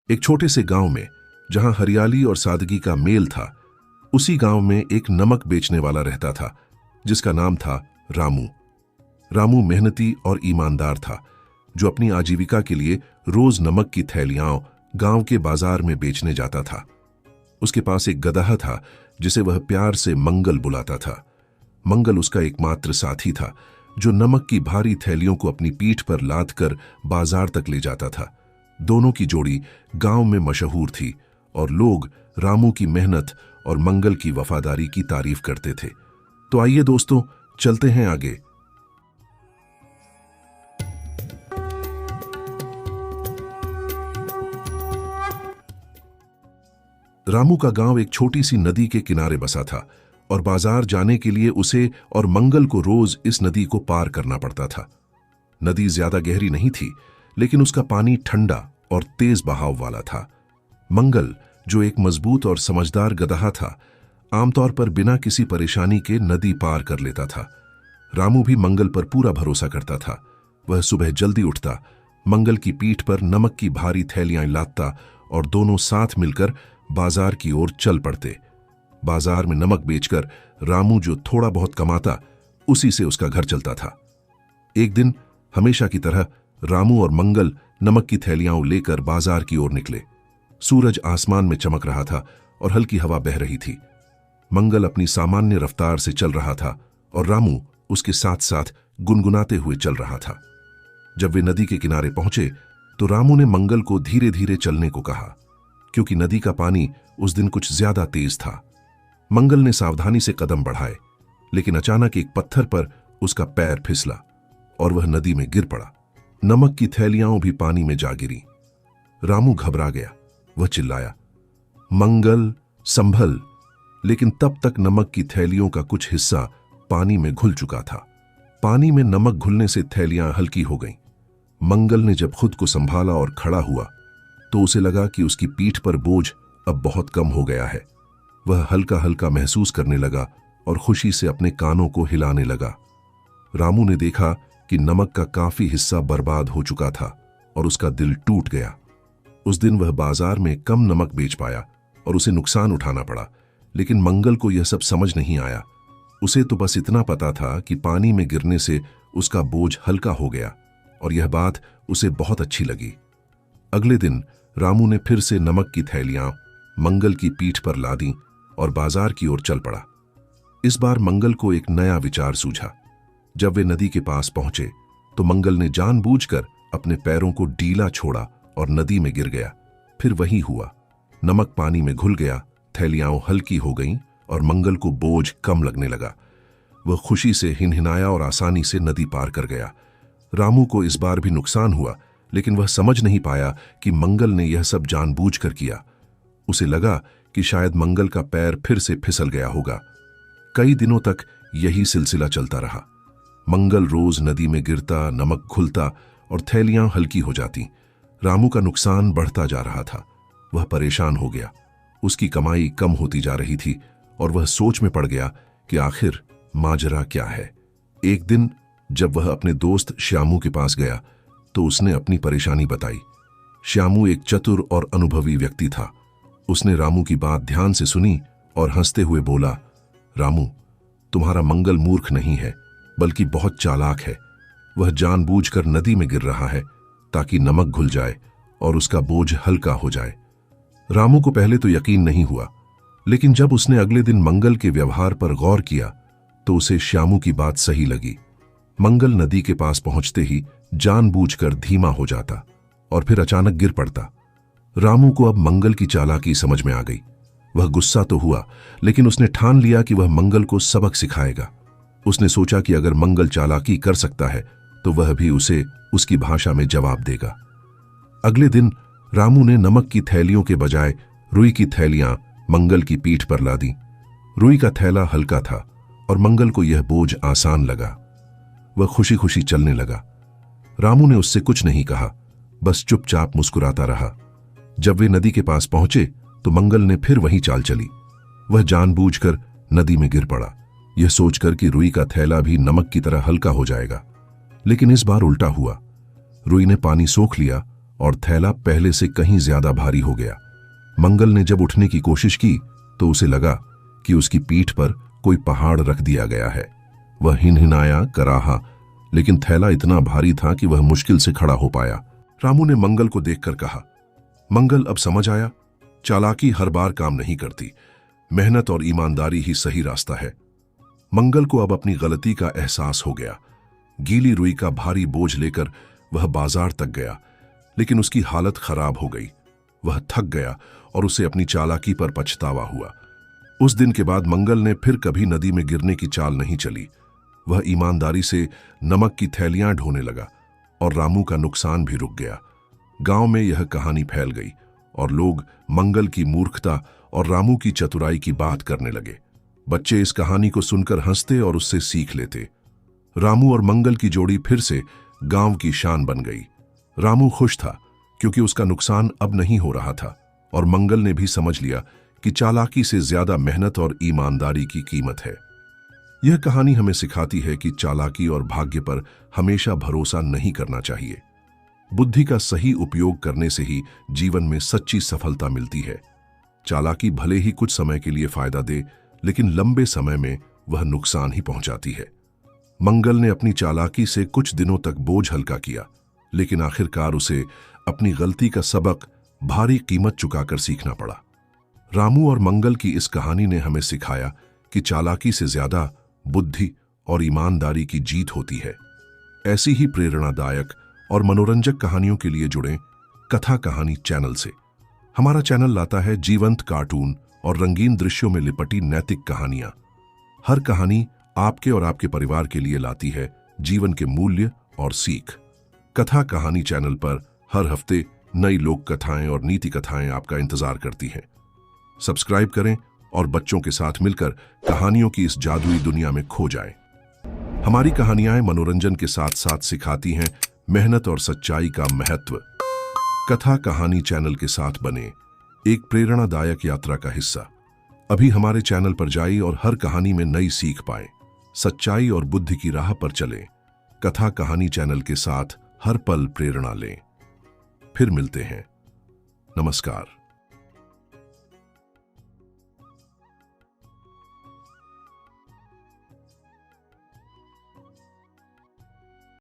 एक छोटे से गांव में, जहां हरियाली और सादगी का मेल था, उसी गांव में एक नमक बेचने वाला रहता था जिसका नाम था रामू। रामू मेहनती और ईमानदार था, जो अपनी आजीविका के लिए रोज नमक की थैलियां गांव के बाजार में बेचने जाता था। उसके पास एक गदहा था जिसे वह प्यार से मंगल बुलाता था। मंगल उसका एकमात्र साथी था जो नमक की भारी थैलियों को अपनी पीठ पर लाद कर बाजार तक ले जाता था। दोनों की जोड़ी गांव में मशहूर थी और लोग रामू की मेहनत और मंगल की वफादारी की तारीफ करते थे। तो आइए दोस्तों, चलते हैं आगे। रामू का गांव एक छोटी सी नदी के किनारे बसा था और बाजार जाने के लिए उसे और मंगल को रोज इस नदी को पार करना पड़ता था। नदी ज्यादा गहरी नहीं थी, लेकिन उसका पानी ठंडा और तेज बहाव वाला था। मंगल, जो एक मजबूत और समझदार गदहा था, आमतौर पर बिना किसी परेशानी के नदी पार कर लेता था। रामू भी मंगल पर पूरा भरोसा करता था। वह सुबह जल्दी उठता, मंगल की पीठ पर नमक की भारी थैलियां लादता और दोनों साथ मिलकर बाजार की ओर चल पड़ते। बाजार में नमक बेचकर रामू जो थोड़ा बहुत कमाता, उसी से उसका घर चलता था। एक दिन हमेशा की तरह रामू और मंगल नमक की थैलियां लेकर बाजार की ओर निकले। सूरज आसमान में चमक रहा था और हल्की हवा बह रही थी। मंगल अपनी सामान्य रफ्तार से चल रहा था और रामू उसके साथ साथ गुनगुनाते हुए चल रहा था। जब वे नदी के किनारे पहुंचे तो रामू ने मंगल को धीरे धीरे चलने को कहा, क्योंकि नदी का पानी उस दिन कुछ ज्यादा तेज था। मंगल ने सावधानी से कदम बढ़ाए, लेकिन अचानक एक पत्थर पर उसका पैर फिसला और वह नदी में गिर पड़ा। नमक की थैलियां भी पानी में जा गिरी। रामू घबरा गया। वह चिल्लाया, मंगल संभल! लेकिन तब तक नमक की थैलियों का कुछ हिस्सा पानी में घुल चुका था। पानी में नमक घुलने से थैलियां हल्की हो गईं। मंगल ने जब खुद को संभाला और खड़ा हुआ तो उसे लगा कि उसकी पीठ पर बोझ अब बहुत कम हो गया है। वह हल्का हल्का महसूस करने लगा और खुशी से अपने कानों को हिलाने लगा। रामू ने देखा कि नमक का काफी हिस्सा बर्बाद हो चुका था और उसका दिल टूट गया। उस दिन वह बाजार में कम नमक बेच पाया और उसे नुकसान उठाना पड़ा, लेकिन मंगल को यह सब समझ नहीं आया। उसे तो बस इतना पता था कि पानी में गिरने से उसका बोझ हल्का हो गया और यह बात उसे बहुत अच्छी लगी। अगले दिन रामू ने फिर से नमक की थैलियां मंगल की पीठ पर लादी और बाजार की ओर चल पड़ा। इस बार मंगल को एक नया विचार सूझा। जब वे नदी के पास पहुंचे तो मंगल ने जानबूझकर अपने पैरों को ढीला छोड़ा और नदी में गिर गया। फिर वही हुआ, नमक पानी में घुल गया, थैलियां हल्की हो गईं और मंगल को बोझ कम लगने लगा। वह खुशी से हिनहिनाया और आसानी से नदी पार कर गया। रामू को इस बार भी नुकसान हुआ, लेकिन वह समझ नहीं पाया कि मंगल ने यह सब जानबूझकर किया। उसे लगा कि शायद मंगल का पैर फिर से फिसल गया होगा। कई दिनों तक यही सिलसिला चलता रहा। मंगल रोज नदी में गिरता, नमक घुलता और थैलियां हल्की हो जाती। रामू का नुकसान बढ़ता जा रहा था। वह परेशान हो गया। उसकी कमाई कम होती जा रही थी और वह सोच में पड़ गया कि आखिर माजरा क्या है। एक दिन जब वह अपने दोस्त श्यामू के पास गया तो उसने अपनी परेशानी बताई। श्यामू एक चतुर और अनुभवी व्यक्ति था। उसने रामू की बात ध्यान से सुनी और हंसते हुए बोला, रामू, तुम्हारा मंगल मूर्ख नहीं है, बल्कि बहुत चालाक है। वह जानबूझकर नदी में गिर रहा है ताकि नमक घुल जाए और उसका बोझ हल्का हो जाए। रामू को पहले तो यकीन नहीं हुआ, लेकिन जब उसने अगले दिन मंगल के व्यवहार पर गौर किया तो उसे श्यामू की बात सही लगी। मंगल नदी के पास पहुंचते ही जानबूझकर धीमा हो जाता और फिर अचानक गिर पड़ता। रामू को अब मंगल की चालाकी समझ में आ गई। वह गुस्सा तो हुआ, लेकिन उसने ठान लिया कि वह मंगल को सबक सिखाएगा। उसने सोचा कि अगर मंगल चालाकी कर सकता है तो वह भी उसे उसकी भाषा में जवाब देगा। अगले दिन रामू ने नमक की थैलियों के बजाय रुई की थैलियां मंगल की पीठ पर लादी। रुई का थैला हल्का था और मंगल को यह बोझ आसान लगा। वह खुशी खुशी चलने लगा। रामू ने उससे कुछ नहीं कहा, बस चुपचाप मुस्कुराता रहा। जब वे नदी के पास पहुंचे तो मंगल ने फिर वही चाल चली। वह जानबूझकर नदी में गिर पड़ा, यह सोचकर कि रुई का थैला भी नमक की तरह हल्का हो जाएगा। लेकिन इस बार उल्टा हुआ। रुई ने पानी सोख लिया और थैला पहले से कहीं ज्यादा भारी हो गया। मंगल ने जब उठने की कोशिश की तो उसे लगा कि उसकी पीठ पर कोई पहाड़ रख दिया गया है। वह हिनहिनाया, कराहा, लेकिन थैला इतना भारी था कि वह मुश्किल से खड़ा हो पाया। रामू ने मंगल को देखकर कहा, मंगल, अब समझ आया, चालाकी हर बार काम नहीं करती, मेहनत और ईमानदारी ही सही रास्ता है। मंगल को अब अपनी गलती का एहसास हो गया। गीली रुई का भारी बोझ लेकर वह बाजार तक गया, लेकिन उसकी हालत खराब हो गई। वह थक गया और उसे अपनी चालाकी पर पछतावा हुआ। उस दिन के बाद मंगल ने फिर कभी नदी में गिरने की चाल नहीं चली। वह ईमानदारी से नमक की थैलियां ढोने लगा और रामू का नुकसान भी रुक गया। गांव में यह कहानी फैल गई और लोग मंगल की मूर्खता और रामू की चतुराई की बात करने लगे। बच्चे इस कहानी को सुनकर हंसते और उससे सीख लेते। रामू और मंगल की जोड़ी फिर से गांव की शान बन गई। रामू खुश था क्योंकि उसका नुकसान अब नहीं हो रहा था, और मंगल ने भी समझ लिया कि चालाकी से ज्यादा मेहनत और ईमानदारी की कीमत है। यह कहानी हमें सिखाती है कि चालाकी और भाग्य पर हमेशा भरोसा नहीं करना चाहिए। बुद्धि का सही उपयोग करने से ही जीवन में सच्ची सफलता मिलती है। चालाकी भले ही कुछ समय के लिए फायदा दे, लेकिन लंबे समय में वह नुकसान ही पहुंचाती है। मंगल ने अपनी चालाकी से कुछ दिनों तक बोझ हल्का किया, लेकिन आखिरकार उसे अपनी गलती का सबक भारी कीमत चुकाकर सीखना पड़ा। रामू और मंगल की इस कहानी ने हमें सिखाया कि चालाकी से ज्यादा बुद्धि और ईमानदारी की जीत होती है। ऐसी ही प्रेरणादायक और मनोरंजक कहानियों के लिए जुड़ें कथा कहानी चैनल से। हमारा चैनल लाता है जीवंत कार्टून और रंगीन दृश्यों में लिपटी नैतिक कहानियां। हर कहानी आपके और आपके परिवार के लिए लाती है जीवन के मूल्य और सीख। कथा कहानी चैनल पर हर हफ्ते नई लोक कथाएं और नीति कथाएं आपका इंतजार करती हैं। सब्सक्राइब करें और बच्चों के साथ मिलकर कहानियों की इस जादुई दुनिया में खो जाएं। हमारी कहानियां मनोरंजन के साथ साथ सिखाती हैं मेहनत और सच्चाई का महत्व। कथा कहानी चैनल के साथ बने एक प्रेरणादायक यात्रा का हिस्सा। अभी हमारे चैनल पर जाइए और हर कहानी में नई सीख पाएं। सच्चाई और बुद्धि की राह पर चलें। कथा कहानी चैनल के साथ हर पल प्रेरणा लें। फिर मिलते हैं। नमस्कार।